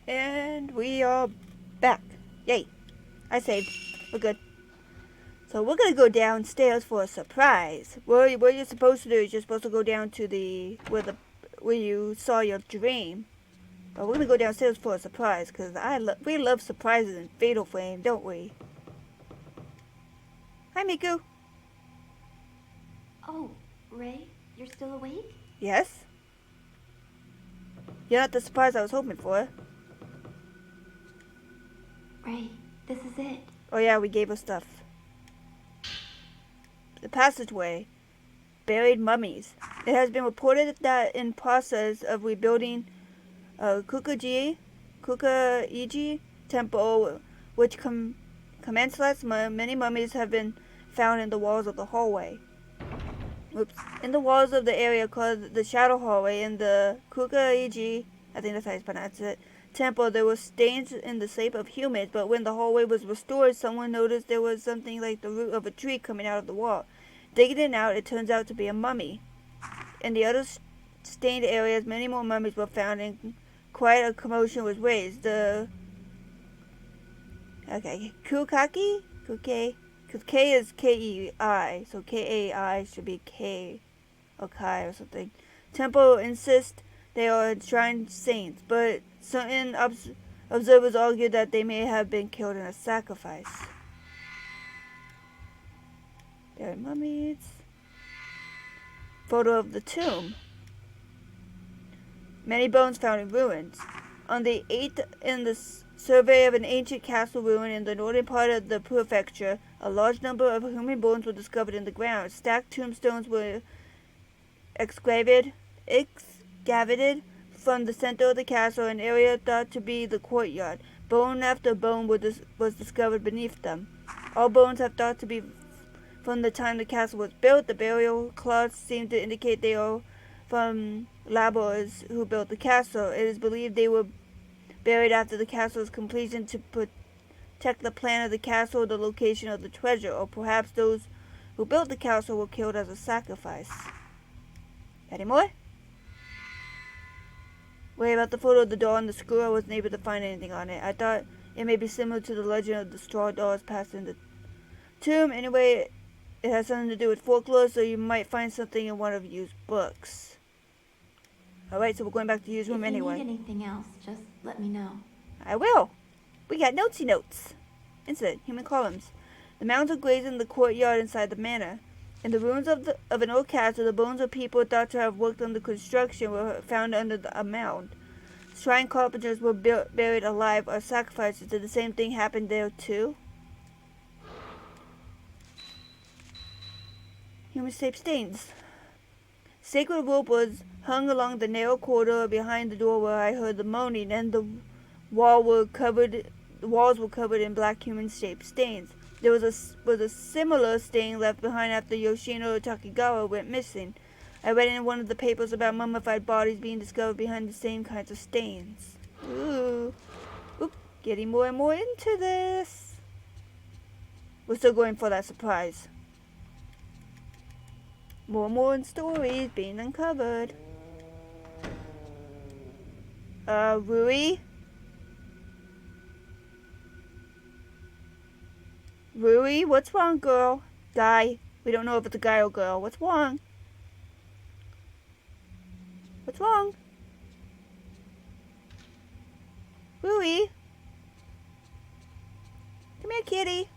And we are back. Yay. I saved. We're good. So we're gonna go downstairs for a surprise. What you're supposed to do is you're supposed to go down to where you saw your dream. But we're gonna go downstairs for a surprise because we love surprises in Fatal Frame, don't we? Hi, Miku. Oh, Ray, you're still awake? Yes? You're not the surprise I was hoping for. Ray, this is it. Oh yeah, we gave her stuff. The passageway. Buried mummies. It has been reported that in process of rebuilding Kukaiji temple, which commenced last month, many mummies have been found in the walls of the hallway. Oops. In the walls of the area called the Shadow Hallway in the Kukaiji, I think that's how you pronounce it, temple, there were stains in the shape of humans, but when the hallway was restored, someone noticed there was something like the root of a tree coming out of the wall. Digging it out, it turns out to be a mummy. In the other stained areas, many more mummies were found, and quite a commotion was raised. The Kukaki? Kuke? Because K is K-E-I, so K-A-I should be K or Kai or something. Temple insists they are enshrined saints, but certain observers argue that they may have been killed in a sacrifice. There are mummies. Photo of the tomb. Many bones found in ruins. On the 8th, in the survey of an ancient castle ruin in the northern part of the prefecture, a large number of human bones were discovered in the ground. Stacked tombstones were excavated from the center of the castle, an area thought to be the courtyard. Bone after bone was discovered beneath them. All bones have thought to be from the time the castle was built. The burial cloths seem to indicate they are from laborers who built the castle. It is believed they were buried after the castle's completion to protect the plan of the castle or the location of the treasure, or perhaps those who built the castle were killed as a sacrifice. Any more? Worry about the photo of the doll and the screw. I wasn't able to find anything on it. I thought it may be similar to the legend of the straw dolls passed in the tomb. Anyway, it has something to do with folklore, so you might find something in one of Yu's books. Alright, so we're going back to Yu's room anyway. If you need anything else, just let me know. I will. We got notesy notes. Incident, human columns. The mounds of graves in the courtyard inside the manor. In the ruins of an old castle, the bones of people thought to have worked on the construction were found under a mound. Shrine carpenters were buried alive or sacrifices. Did the same thing happen there too? Human-shaped stains. Sacred rope was hung along the narrow corridor behind the door where I heard the moaning, and the walls were covered in black human-shaped stains. There was a similar stain left behind after Yoshino Takigawa went missing. I read in one of the papers about mummified bodies being discovered behind the same kinds of stains. Ooh. Oop, getting more and more into this. We're still going for that surprise. More stories being uncovered. Rui? Rui, what's wrong, girl? Guy. We don't know if it's a guy or girl. What's wrong? What's wrong? Rui? Come here, kitty.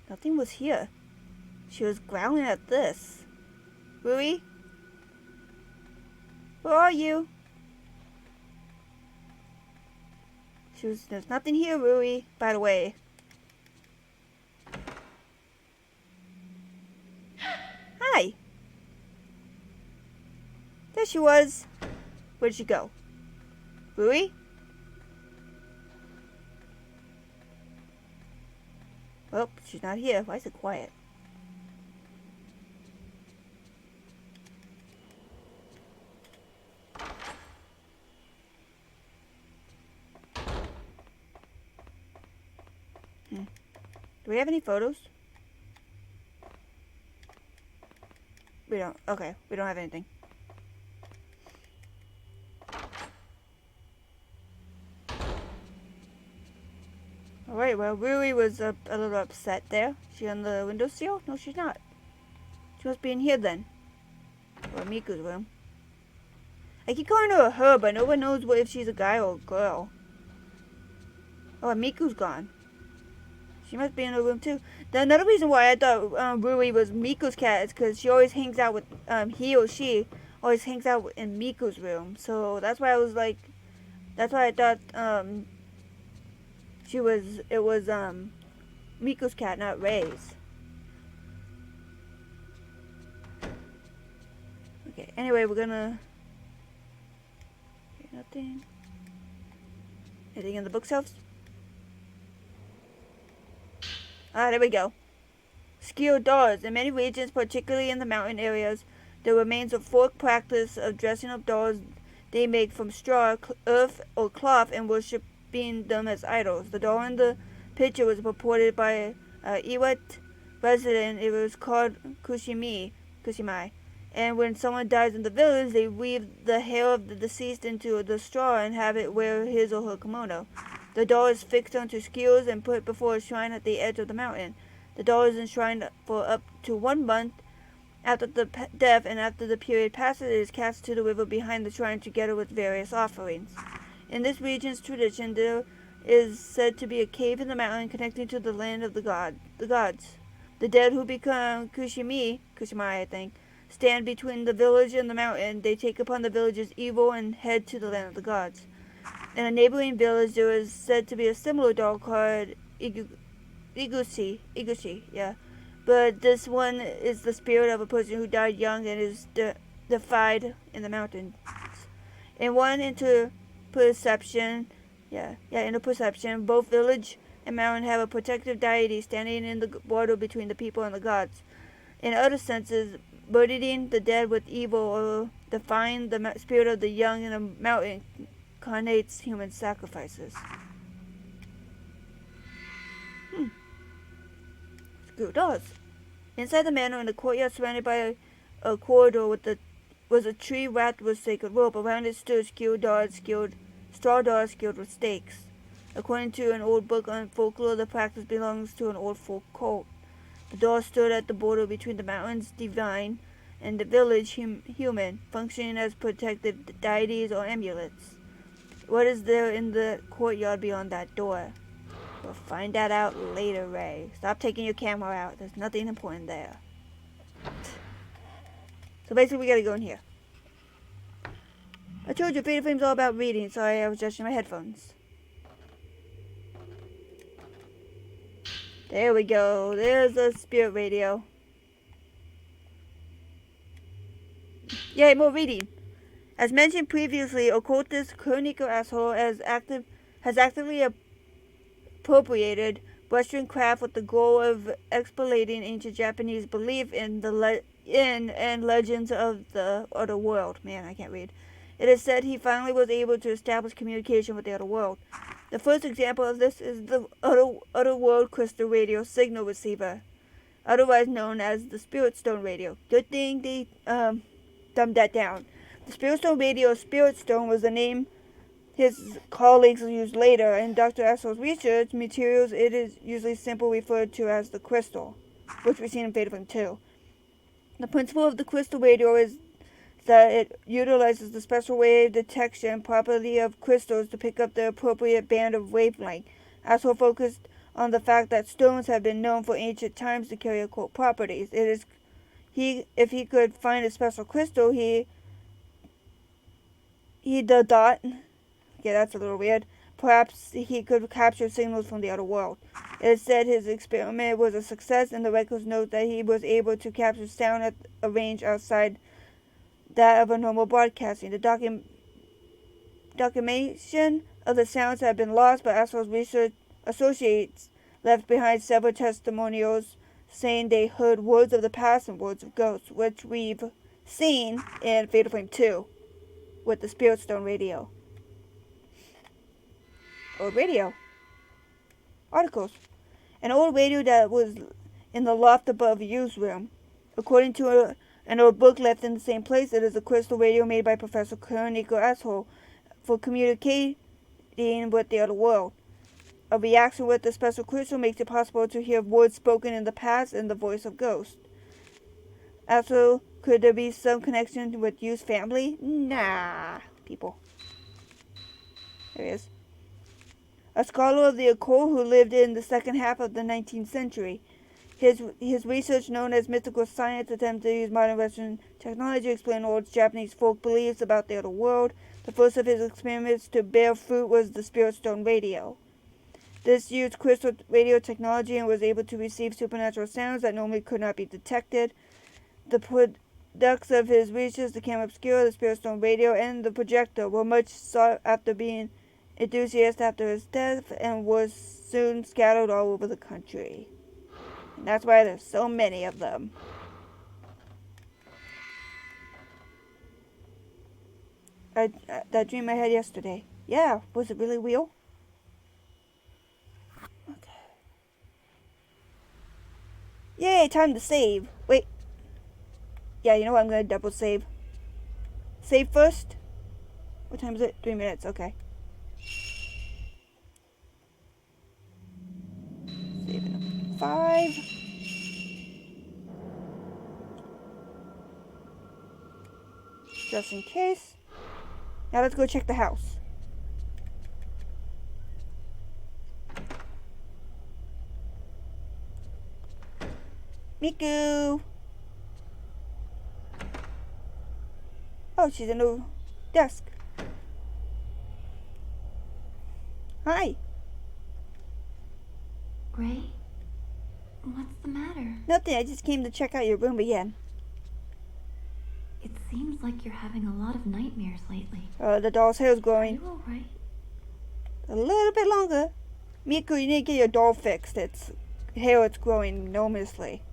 Nothing was here. She was growling at this. Rui? Where are you? There's nothing here, Rui, by the way. Hi. There she was. Where'd she go? Rui? Oh, she's not here. Why is it quiet? Do we have any photos? We don't. Okay, we don't have anything. Alright, well, Rui was a little upset there. She on the windowsill? No, she's not. She must be in here then. Or Miku's room. I keep calling her a her, but no one knows if she's a guy or a girl. Oh, Miku's gone. She must be in her room too. Another reason why I thought Rui was Miku's cat is because she always hangs out with, he or she always hangs out in Miku's room. So that's why I was like, that's why I thought it was Miku's cat, not Ray's. Okay, anyway, we're gonna... Okay, nothing. Anything in the bookshelves? Ah, there we go. Skilled dolls. In many regions, particularly in the mountain areas, there remains a folk practice of dressing up dolls they make from straw, earth, or cloth and worshipping them as idols. The doll in the picture was purported by Iwat resident. It was called Kushimai. And when someone dies in the village, they weave the hair of the deceased into the straw and have it wear his or her kimono. The doll is fixed onto skewers and put before a shrine at the edge of the mountain. The doll is enshrined for up to 1 month after the death, and after the period passes, it is cast to the river behind the shrine together with various offerings. In this region's tradition, there is said to be a cave in the mountain connecting to the land of the gods. The dead who become Kushimai, I think, stand between the village and the mountain. They take upon the village's evil and head to the land of the gods. In a neighboring village, there is said to be a similar doll called Iguchi, yeah. But this one is the spirit of a person who died young and is defied in the mountains. In one interperception, both village and mountain have a protective deity standing in the border between the people and the gods. In other senses, burdening the dead with evil or defying the spirit of the young in a mountain incarnates human sacrifices. Screw doors. Inside the manor, in the courtyard surrounded by a corridor was a tree wrapped with sacred rope. Around it stood straw doors skilled with stakes. According to an old book on folklore, the practice belongs to an old folk cult. The door stood at the border between the mountains divine and the village human, functioning as protective deities or amulets. What is there in the courtyard beyond that door? We'll find that out later, Ray. Stop taking your camera out. There's nothing important there. So basically, we gotta go in here. I told you, Fatal Frame's all about reading. Sorry, I was adjusting my headphones. There we go. There's a spirit radio. Yay, more reading. As mentioned previously, occultist Kuronico Asshole has actively appropriated Western craft with the goal of exploiting ancient Japanese belief in and legends of the other world. Man, I can't read. It is said he finally was able to establish communication with the other world. The first example of this is the other world crystal radio signal receiver, otherwise known as the Spirit Stone radio. Good thing they dumbed that down. The Spirit Stone radio, Spirit Stone, was the name his colleagues used later. In Dr. Asshole's research materials, it is usually simply referred to as the crystal, which we've seen in Fatal Frame 2. The principle of the crystal radio is that it utilizes the special wave detection property of crystals to pick up the appropriate band of wavelength. Asshole focused on the fact that stones have been known for ancient times to carry occult properties. If he could find a special crystal, okay, that's a little weird. Perhaps he could capture signals from the other world. It is said his experiment was a success, and the records note that he was able to capture sound at a range outside that of a normal broadcasting. The documentation of the sounds have been lost, but Asshole's research associates left behind several testimonials saying they heard words of the past and words of ghosts, which we've seen in Fatal Frame 2 with the Spirit Stone radio. Old radio. Articles. An old radio that was in the loft above Yu's room. According to an old book left in the same place, it is a crystal radio made by Professor Kuronico Asshole for communicating with the other world. A reaction with the special crystal makes it possible to hear words spoken in the past and the voice of ghosts. Also, could there be some connection with Yu's family? Nah, people. There he is. A scholar of the occult who lived in the second half of the 19th century. His research, known as mystical science, attempts to use modern Western technology to explain old Japanese folk beliefs about the other world. The first of his experiments to bear fruit was the Spirit Stone radio. This used crystal radio technology and was able to receive supernatural sounds that normally could not be detected. The products of his research, the camera obscura, the Spirit Stone radio, and the projector, were much sought after being enthusiastic after his death and was soon scattered all over the country. And that's why there's so many of them. That dream I had yesterday. Yeah, was it really real? Okay. Yay, time to save. Wait. Yeah, you know what? I'm going to double save. Save first? What time is it? 3 minutes. Okay. Save it. 5. Just in case. Now let's go check the house. Miku! Oh, she's in the desk. Hi. Ray? What's the matter? Nothing, I just came to check out your room again. It seems like you're having a lot of nightmares lately. The doll's hair's Are growing. you alright? A little bit longer. Miku, you need to get your doll fixed. Its hair is growing enormously.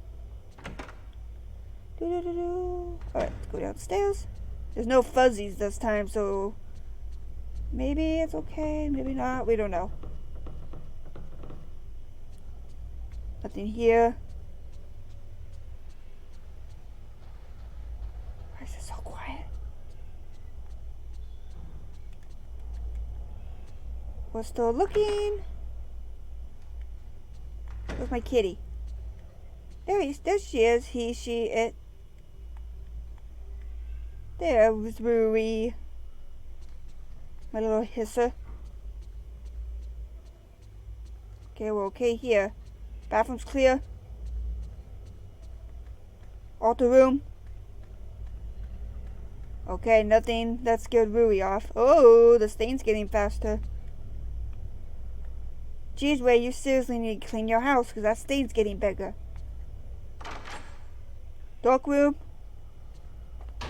Alright, let's go downstairs. There's no fuzzies this time, so maybe it's okay, maybe not. We don't know. Nothing here. Why is it so quiet? We're still looking. Where's my kitty? There she is. He, she, it. There was Rui. My little hisser. Okay, we're okay here. Bathroom's clear. Altar room. Okay, nothing that scared Rui off. Oh, the stain's getting faster. Geez, Ray, you seriously need to clean your house because that stain's getting bigger. Dark room. I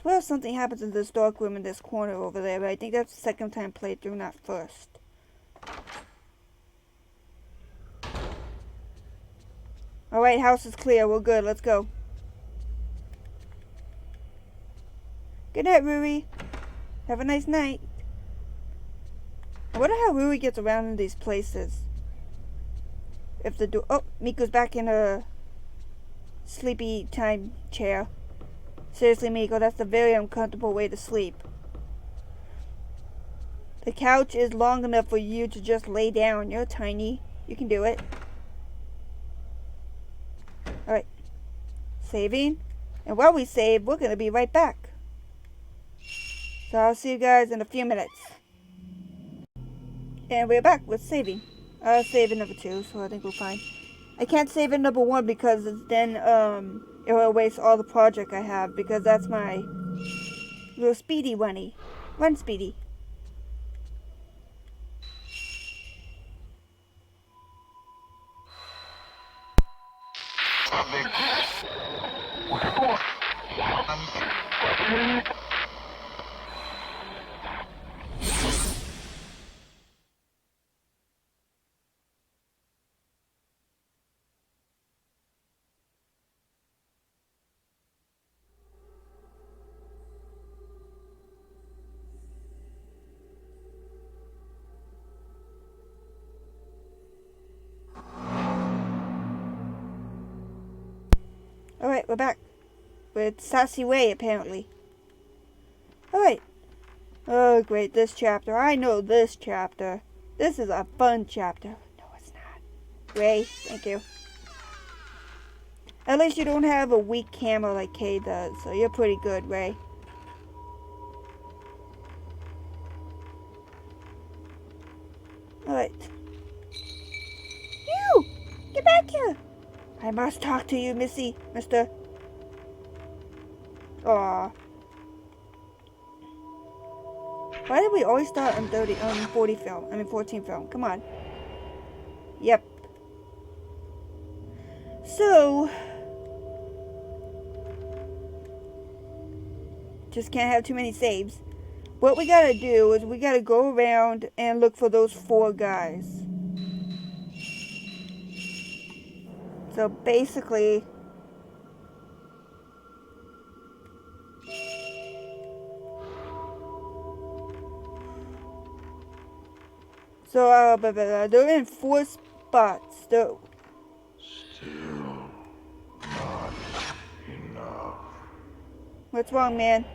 swear something happens in this dark room in this corner over there, but I think that's the second time playthrough, not first. Alright, house is clear. We're good. Let's go. Good night, Rui. Have a nice night. I wonder how Rui gets around in these places. If the door... Oh, Miko's back in her sleepy time chair. Seriously, Miko, that's a very uncomfortable way to sleep. The couch is long enough for you to just lay down. You're tiny. You can do it. Alright. Saving. And while we save, we're going to be right back. So I'll see you guys in a few minutes. And we're back with saving. I'll save in number 2, so I think we're fine. I can't save in number 1 because then it will waste all the project I have, because that's my little speedy runny. Run, Speedy. Alright, we're back. With Sassy Way, apparently. Alright. Oh, great, this chapter. I know this chapter. This is a fun chapter. No, it's not. Ray, thank you. At least you don't have a weak camera like Kay does, so you're pretty good, Ray. Alright. You! Get back here! I must talk to you, Missy, mister. Aww. Why did we always start on 40 film? 14 film. Come on. Yep. So, just can't have too many saves. What we gotta do is we gotta go around and look for those 4 guys. So basically, they're in 4 spots. Still not enough. What's wrong, man?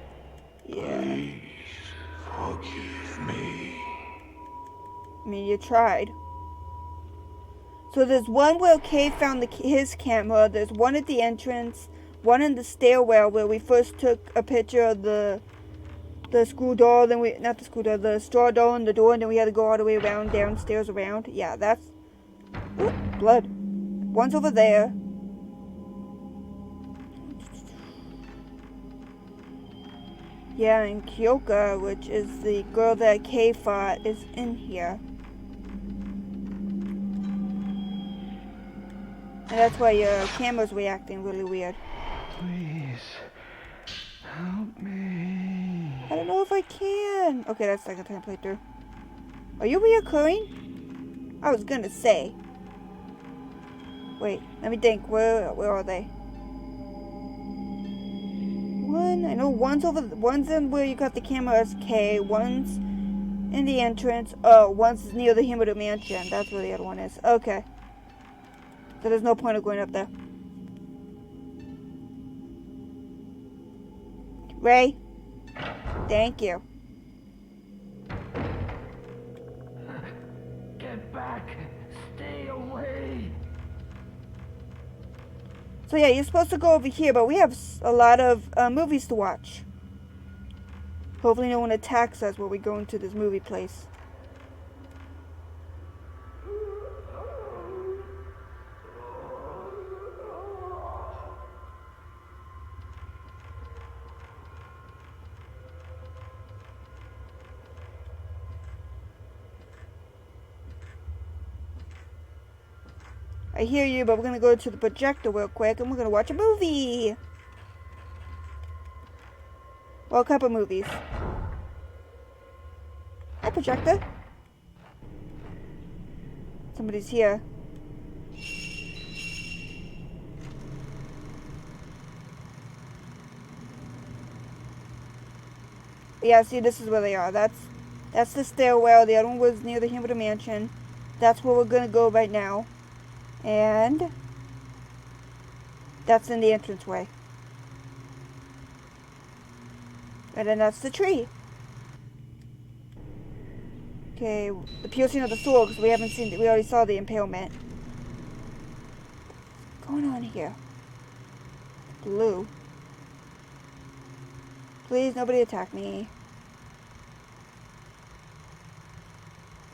Yeah. Please forgive me. I mean, you tried. So there's one where Kay found his camera. There's one at the entrance. One in the stairwell where we first took a picture of the screw door. Then not the screw door, the straw door and the door. And then we had to go all the way around, downstairs around. Yeah, that's... Ooh, blood. One's over there. Yeah, and Kyoka, which is the girl that Kay fought, is in here. And that's why your camera's reacting really weird. Please help me. I don't know if I can. Okay, that's the second time playthrough. Are you reoccurring? I was gonna say. Wait, let me think. Where are they? I know one's in where you got the camera as K. One's in the entrance. Oh, one's near the Himuro Mansion. That's where the other one is. Okay. So there's no point of going up there. Ray? Thank you. Get back. Stay away. So yeah, you're supposed to go over here, but we have a lot of movies to watch. Hopefully no one attacks us when we go into this movie place. I hear you, but we're gonna go to the projector real quick and we're gonna watch a movie. Well, a couple movies. Hi, projector. Somebody's here. Yeah, see, this is where they are. That's the stairwell. The other one was near the Himuro Mansion. That's where we're gonna go right now. And that's in the entranceway. And then that's the tree. Okay, the piercing of the sword, because we haven't seen it. We already saw the impalement. What's going on here? Blue. Please, nobody attack me.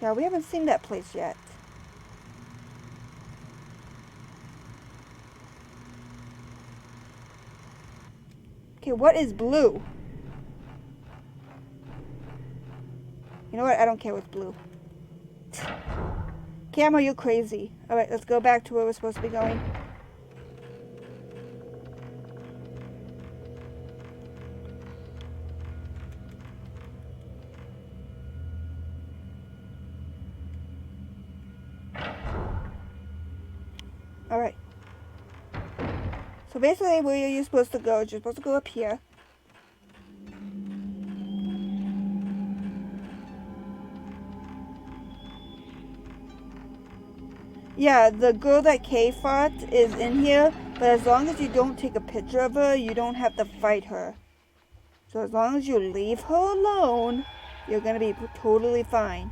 Yeah, we haven't seen that place yet. Okay, what is blue? You know what? I don't care what's blue. Camera, you're crazy. Alright, let's go back to where we're supposed to be going. Alright. So basically where you're supposed to go is you're supposed to go up here. Yeah, the girl that Kay fought is in here, but as long as you don't take a picture of her, you don't have to fight her. So as long as you leave her alone, you're gonna be totally fine.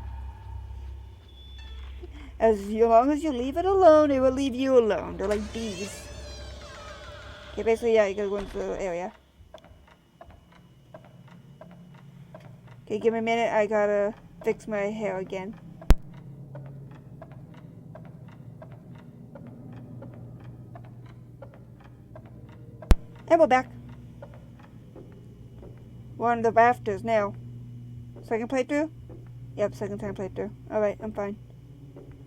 As long as you leave it alone, it will leave you alone. They're like bees. Okay, basically, yeah, you gotta go into the area. Okay, give me a minute. I gotta fix my hair again. And we're back. We're on the rafters now. Second playthrough? Yep, second time playthrough. Alright, I'm fine.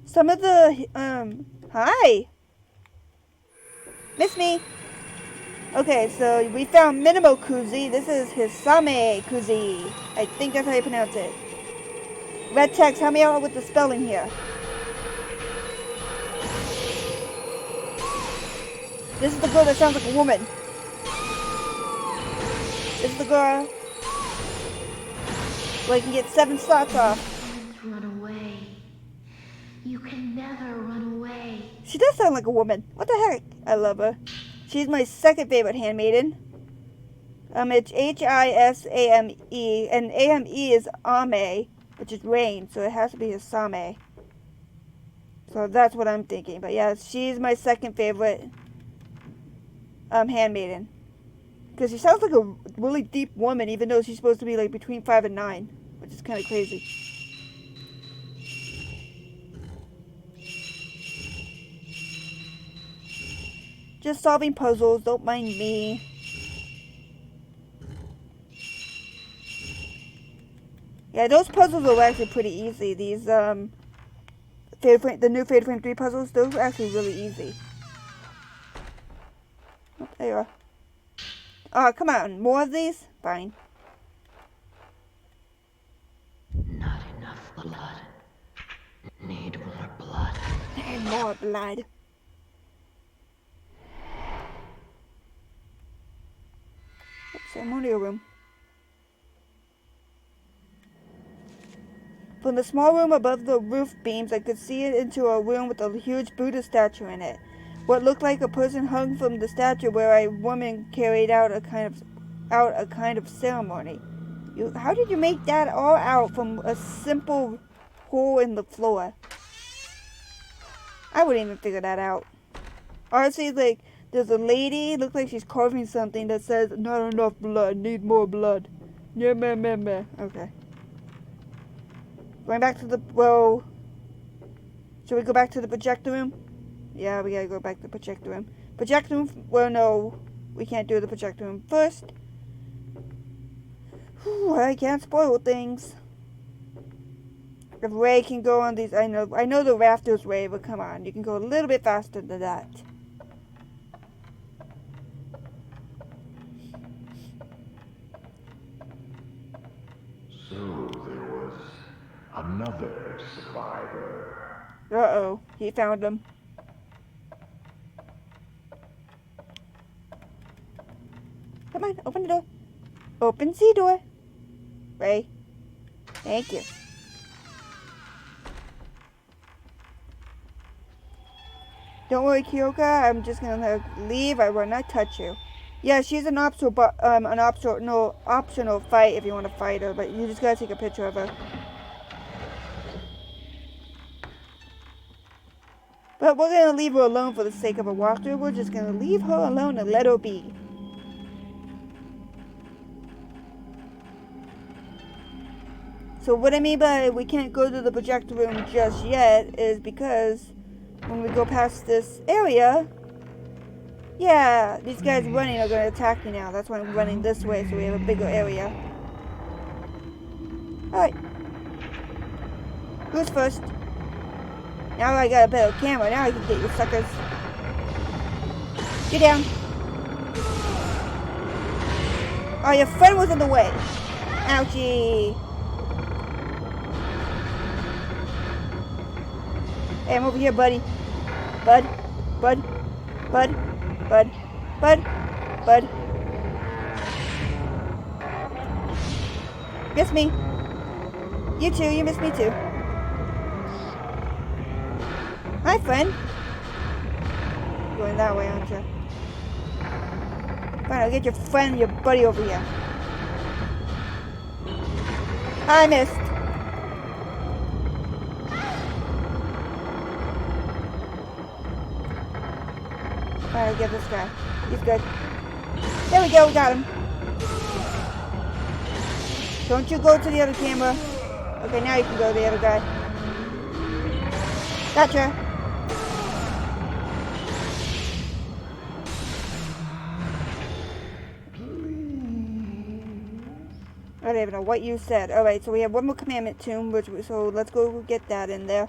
Some of the, hi! Miss me! Okay, so we found Minimo Kuzi. This is Hisame Kuzi. I think that's how you pronounce it. Red text, help me out with the spelling here. This is the girl that sounds like a woman. This is the girl where I can get 7 slots off. You can't run away. You can never run away. She does sound like a woman. What the heck? I love her. She's my second favorite handmaiden. It's Hisame, and Ame is Ame, which is rain, so it has to be Hisame. So that's what I'm thinking. But yeah, she's my second favorite handmaiden. Because she sounds like a really deep woman, even though she's supposed to be like between 5 and 9, which is kind of crazy. Just solving puzzles, don't mind me. Yeah, those puzzles are actually pretty easy. These, the new Fatal Frame 3 puzzles, those are actually really easy. Oh, there you are. Oh, come on. More of these? Fine. Not enough blood. Need more blood. And more blood. Ceremonial room. From the small room above the roof beams, I could see it into a room with a huge Buddha statue in it. What looked like a person hung from the statue, where a woman carried out a kind of ceremony. How did you make that all out from a simple hole in the floor? I wouldn't even figure that out. Honestly, like, there's a lady, looks like she's carving something that says, "Not enough blood, need more blood." Yeah, meh, meh, meh. Okay. Going back to the, well, should we go back to the projector room? Yeah, we gotta go back to the projector room. Projector room, well, no, we can't do the projector room first. Whew, I can't spoil things. If Ray can go on these, I know the rafters, Ray, but come on, you can go a little bit faster than that. So there was another survivor. Uh-oh, he found him. Come on, open the door. Open the door. Ray. Thank you. Don't worry, Kyoka. I'm just gonna leave. I will not touch you. Yeah, she's an optional fight if you want to fight her, but you just gotta take a picture of her. But we're gonna leave her alone for the sake of a walkthrough. We're just gonna leave her alone and let her be. So what I mean by we can't go to the projector room just yet is because when we go past this area, yeah, these guys running are going to attack you now. That's why I'm running this way, so we have a bigger area. Alright. Who's first? Now I got a better camera. Now I can get you suckers. Get down. Oh, your friend was in the way. Ouchie. Hey, I'm over here, buddy. Bud. Bud. Bud. Bud. Bud. Bud. Miss me. You too. You miss me too. Hi, friend. Going that way, aren't you? Fine, I'll get your friend and your buddy over here. I missed. Alright, get this guy. He's good. There we go, we got him. Don't you go to the other camera. Okay, now you can go to the other guy. Gotcha. I don't even know what you said. Alright, so we have one more commandment tomb, so let's go get that in there.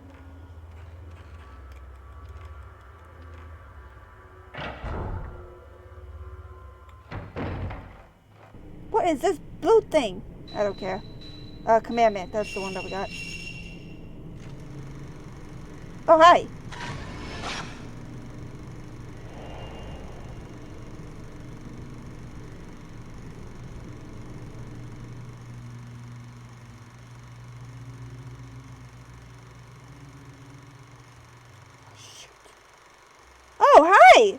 What is this blue thing? I don't care. Commandment, that's the one that we got. Oh, hi! Oh, hi!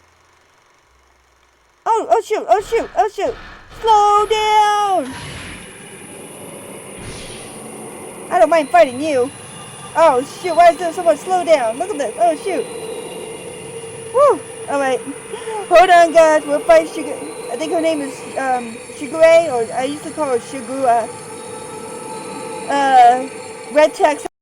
Oh, shoot, oh, shoot, oh, shoot! Slow down! I don't mind fighting you. Oh, shoot, why is there so much slow down? Look at this, oh, shoot. Woo! Alright. Hold on, guys, we'll fight I think her name is, Shigure, or I used to call her Shigura. Red text